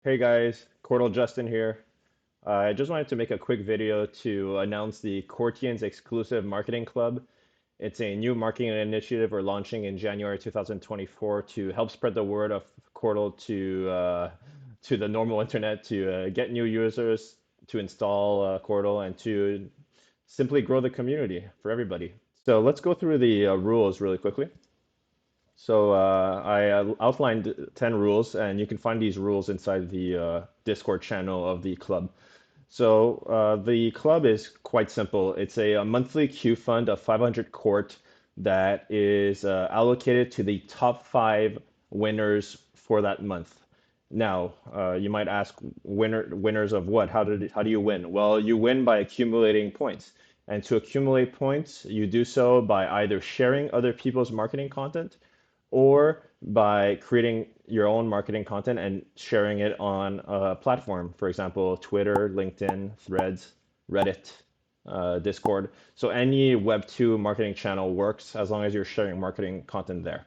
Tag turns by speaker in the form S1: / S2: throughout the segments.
S1: Hey guys, Cordal Justin here. I just wanted to make a quick video to announce the Qortians Exclusive Marketing Club. It's a new marketing initiative we're launching in January 2024 to help spread the word of Cordal to the normal internet, to get new users to install Cordal, and to simply grow the community for everybody. So let's go through the rules really quickly. So I outlined 10 rules, and you can find these rules inside the Discord channel of the club. So the club is quite simple. It's a monthly Q fund of 500 QORT that is allocated to the top five winners for that month. Now, you might ask, winners of what? How do you win? Well, you win by accumulating points. And to accumulate points, you do so by either sharing other people's marketing content or by creating your own marketing content and sharing it on a platform. For example, Twitter, LinkedIn, Threads, Reddit, Discord. So any Web2 marketing channel works as long as you're sharing marketing content there.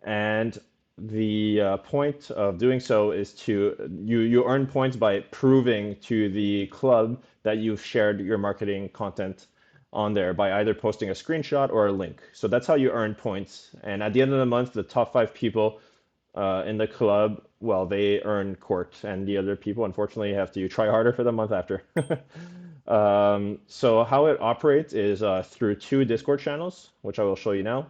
S1: And the point of doing so is you earn points by proving to the club that you've shared your marketing content on there by either posting a screenshot or a link. So that's how you earn points. And at the end of the month, the top five people in the club, well, they earn QORT, and the other people, unfortunately, have to try harder for the month after. So how it operates is through two Discord channels, which I will show you now.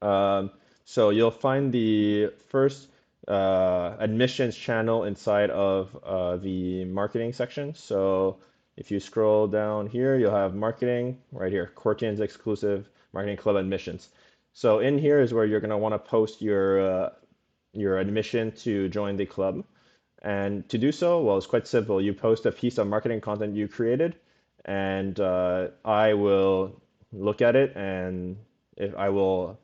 S1: Um, so you'll find the first admissions channel inside of the marketing section. So if you scroll down here, you'll have marketing right here, Qortians Exclusive Marketing Club admissions. So in here is where you're going to want to post your admission to join the club. And to do so, well, it's quite simple. You post a piece of marketing content you created, and I will look at it, and if I will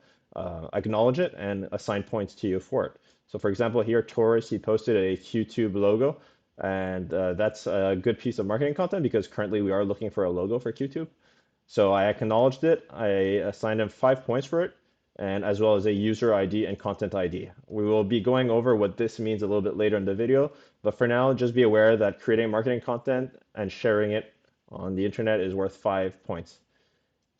S1: acknowledge it and assign points to you for it. So for example, here, Taurus, he posted a QTube logo, and that's a good piece of marketing content because currently we are looking for a logo for QTube. So I acknowledged it. I assigned him 5 points for it, and as well as a user ID and content ID. We will be going over what this means a little bit later in the video, but for now, just be aware that creating marketing content and sharing it on the internet is worth 5 points.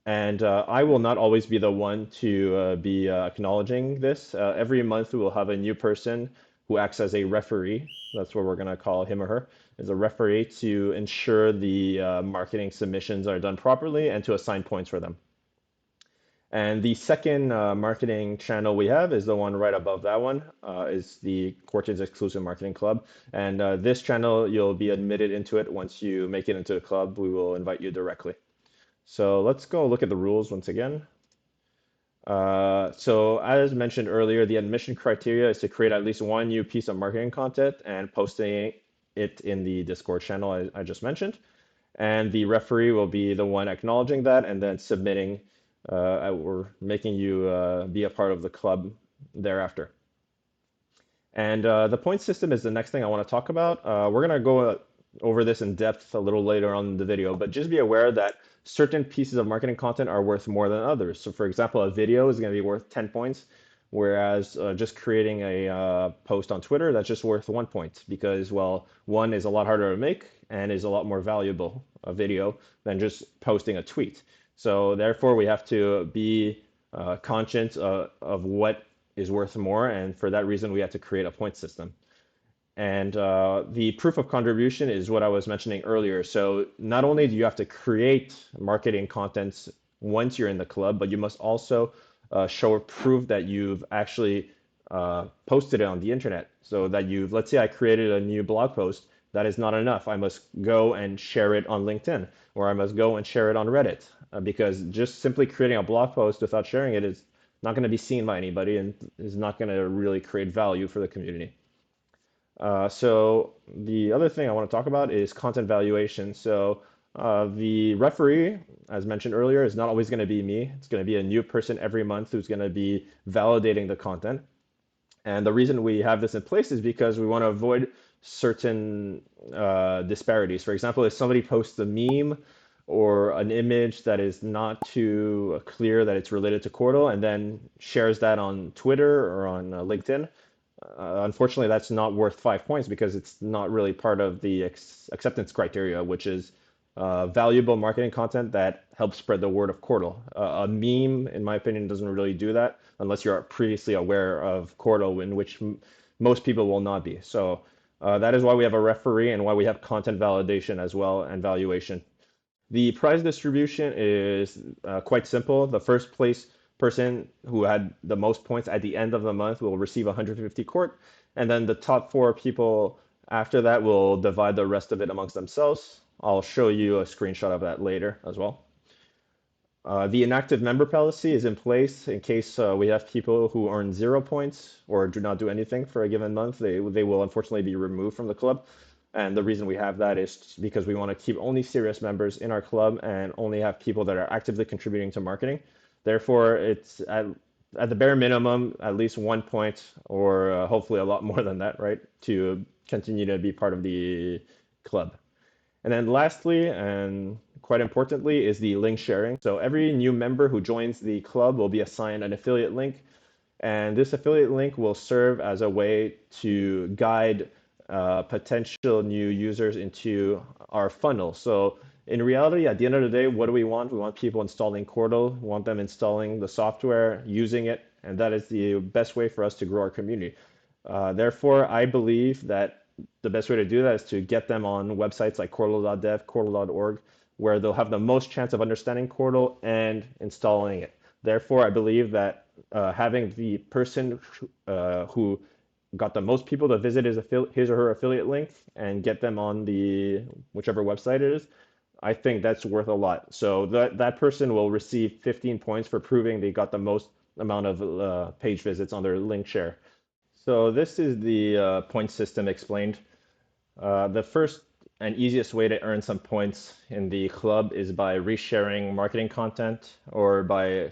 S1: And I will not always be the one to be acknowledging this. Every month we will have a new person who acts as a referee. That's what we're going to call him or her, is a referee to ensure the marketing submissions are done properly and to assign points for them. And the second marketing channel we have is the one right above that one, is the Qortians Exclusive Marketing Club. And this channel, you'll be admitted into it once you make it into the club. We will invite you directly. So let's go look at the rules once again. So as mentioned earlier, the admission criteria is to create at least one new piece of marketing content and posting it in the Discord channel I just mentioned. And the referee will be the one acknowledging that and then submitting or making you be a part of the club thereafter. And the point system is the next thing I want to talk about. We're going to go over this in depth a little later on in the video, but just be aware that certain pieces of marketing content are worth more than others. So for example, a video is going to be worth 10 points, whereas just creating a post on Twitter, that's just worth 1 point because, well, one is a lot harder to make and is a lot more valuable, a video, than just posting a tweet. So therefore, we have to be conscious of what is worth more, and for that reason, we have to create a point system. And the proof of contribution is what I was mentioning earlier. So not only do you have to create marketing contents once you're in the club, but you must also show proof that you've actually posted it on the internet. So that let's say I created a new blog post, that is not enough. I must go and share it on LinkedIn, or I must go and share it on Reddit, because just simply creating a blog post without sharing it is not going to be seen by anybody and is not going to really create value for the community. So the other thing I want to talk about is content valuation. So the referee, as mentioned earlier, is not always going to be me. It's going to be a new person every month who's going to be validating the content. And the reason we have this in place is because we want to avoid certain disparities. For example, if somebody posts a meme or an image that is not too clear that it's related to Cordal and then shares that on Twitter or on LinkedIn, Unfortunately, that's not worth 5 points because it's not really part of the acceptance criteria, which is valuable marketing content that helps spread the word of Qortal. A meme, in my opinion, doesn't really do that unless you're previously aware of Qortal, in which most people will not be. So that is why we have a referee and why we have content validation as well and valuation. The prize distribution is quite simple. The first place person who had the most points at the end of the month will receive 150 QORT, and then the top four people after that will divide the rest of it amongst themselves. I'll show you a screenshot of that later as well. The inactive member policy is in place in case we have people who earn 0 points or do not do anything for a given month. They will unfortunately be removed from the club. And the reason we have that is because we want to keep only serious members in our club and only have people that are actively contributing to marketing. Therefore, it's at the bare minimum, at least 1 point or hopefully a lot more than that, right, to continue to be part of the club. And then lastly, and quite importantly, is the link sharing. So every new member who joins the club will be assigned an affiliate link. And this affiliate link will serve as a way to guide potential new users into our funnel. So in reality, at the end of the day, what do we want? We want people installing Qortal. We want them installing the software, using it, and that is the best way for us to grow our community. Therefore, I believe that the best way to do that is to get them on websites like Qortal.dev, Qortal.org, where they'll have the most chance of understanding Qortal and installing it. Therefore, I believe that having the person who got the most people to visit his or her affiliate link and get them on the whichever website it is, I think that's worth a lot. So that person will receive 15 points for proving they got the most amount of page visits on their link share. So this is the point system explained. The first and easiest way to earn some points in the club is by resharing marketing content or by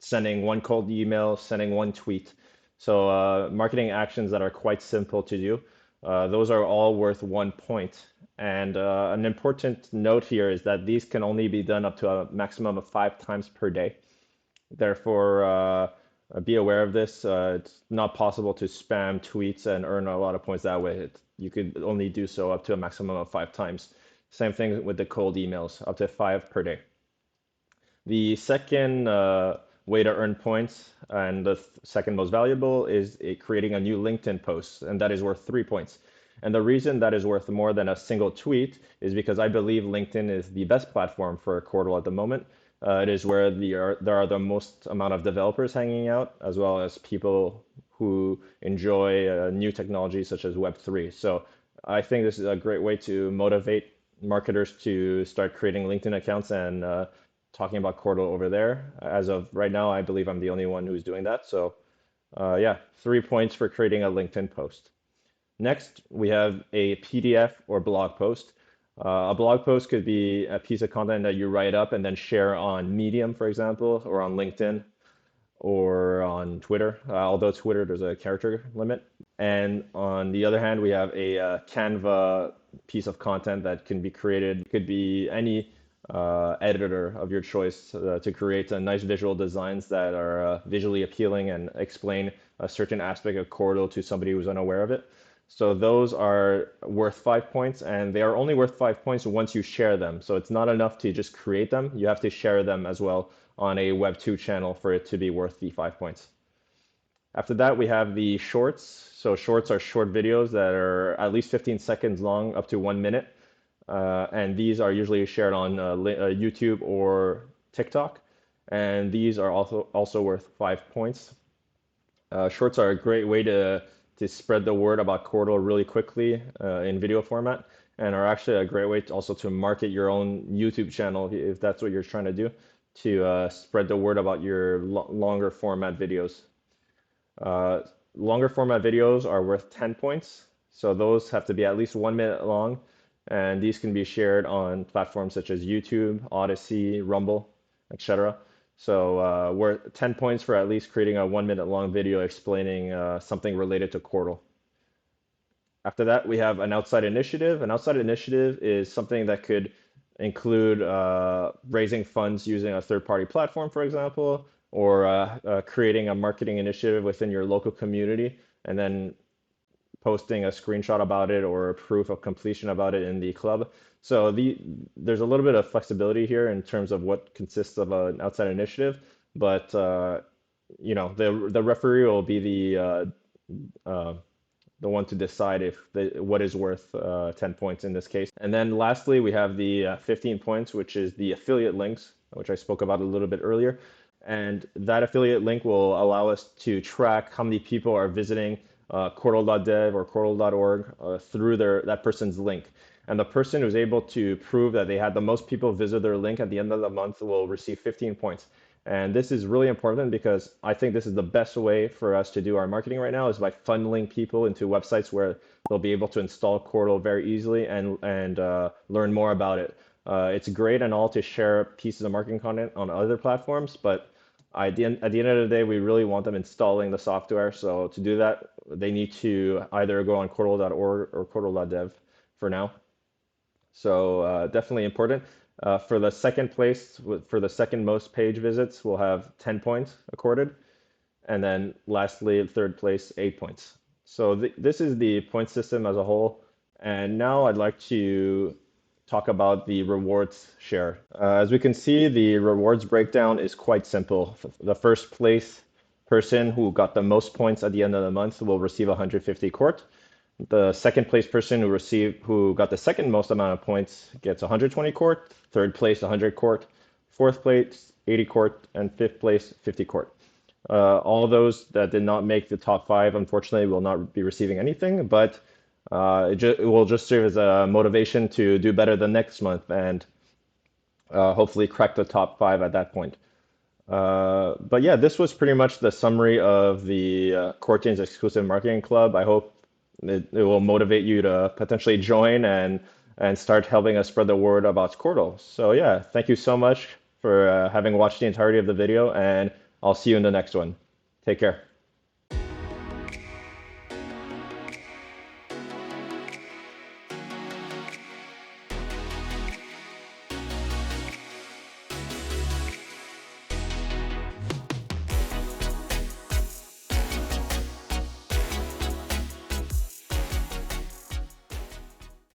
S1: sending one cold email, sending one tweet. So marketing actions that are quite simple to do. Those are all worth 1 point. And an important note here is that these can only be done up to a maximum of 5 times per day. Therefore, be aware of this. It's not possible to spam tweets and earn a lot of points that way. You could only do so up to a maximum of 5 times. Same thing with the cold emails, up to 5 per day. The second way to earn points and the second most valuable is creating a new LinkedIn post, and that is worth 3 points. And the reason that is worth more than a single tweet is because I believe LinkedIn is the best platform for Qortal at the moment. It is where there are the most amount of developers hanging out, as well as people who enjoy new technology such as Web3. So I think this is a great way to motivate marketers to start creating LinkedIn accounts and talking about Qortal over there. As of right now, I believe I'm the only one who's doing that. So yeah, 3 points for creating a LinkedIn post. Next, we have a PDF or blog post. A blog post could be a piece of content that you write up and then share on Medium, for example, or on LinkedIn or on Twitter, although Twitter, there's a character limit. And on the other hand, we have a Canva piece of content that can be created. It could be any editor of your choice to create nice visual designs that are visually appealing and explain a certain aspect of Qortal to somebody who's unaware of it. So those are worth 5 points, and they are only worth 5 points once you share them. So it's not enough to just create them. You have to share them as well on a Web2 channel for it to be worth the 5 points. After that, we have the shorts. So shorts are short videos that are at least 15 seconds long, up to 1 minute. And these are usually shared on YouTube or TikTok. And these are also worth 5 points. Shorts are a great way to spread the word about Qortal really quickly in video format, and are actually a great way also to market your own YouTube channel if that's what you're trying to do, to spread the word about your longer format videos. Longer format videos are worth 10 points, so those have to be at least 1 minute long, and these can be shared on platforms such as YouTube, Odyssey, Rumble, etc. So we're 10 points for at least creating a 1 minute long video explaining something related to Qortal. After that, we have an outside initiative. An outside initiative is something that could include raising funds using a third-party platform, for example, or creating a marketing initiative within your local community. and then posting a screenshot about it or a proof of completion about it in the club. So there's a little bit of flexibility here in terms of what consists of an outside initiative, but the referee will be uh, the one to decide if what is worth 10 points in this case. And then lastly, we have the 15 points, which is the affiliate links, which I spoke about a little bit earlier. And that affiliate link will allow us to track how many people are visiting Qortal.dev or Qortal.org through that person's link. And the person who's able to prove that they had the most people visit their link at the end of the month will receive 15 points. And this is really important because I think this is the best way for us to do our marketing right now is by funneling people into websites where they'll be able to install Qortal very easily and learn more about it. It's great and all to share pieces of marketing content on other platforms, but at the end of the day, we really want them installing the software. So to do that, they need to either go on Qortal.org or Qortal.dev for now. So definitely important. For the second place, for the second most page visits, we'll have 10 points accorded. And then lastly, third place, 8 points. So this is the point system as a whole. And now I'd like to talk about the rewards share. As we can see, the rewards breakdown is quite simple. The first place person who got the most points at the end of the month will receive 150 QORT. The second place person who got the second most amount of points gets 120 QORT. Third place, 100 QORT. Fourth place, 80 QORT, and fifth place, 50 QORT. All those that did not make the top 5, unfortunately, will not be receiving anything, but it will just serve as a motivation to do better the next month and hopefully crack the top 5 at that point. But yeah, this was pretty much the summary of the Qortians Exclusive Marketing Club. I hope it will motivate you to potentially join and start helping us spread the word about Qortal. So yeah, thank you so much for having watched the entirety of the video, and I'll see you in the next one. Take care.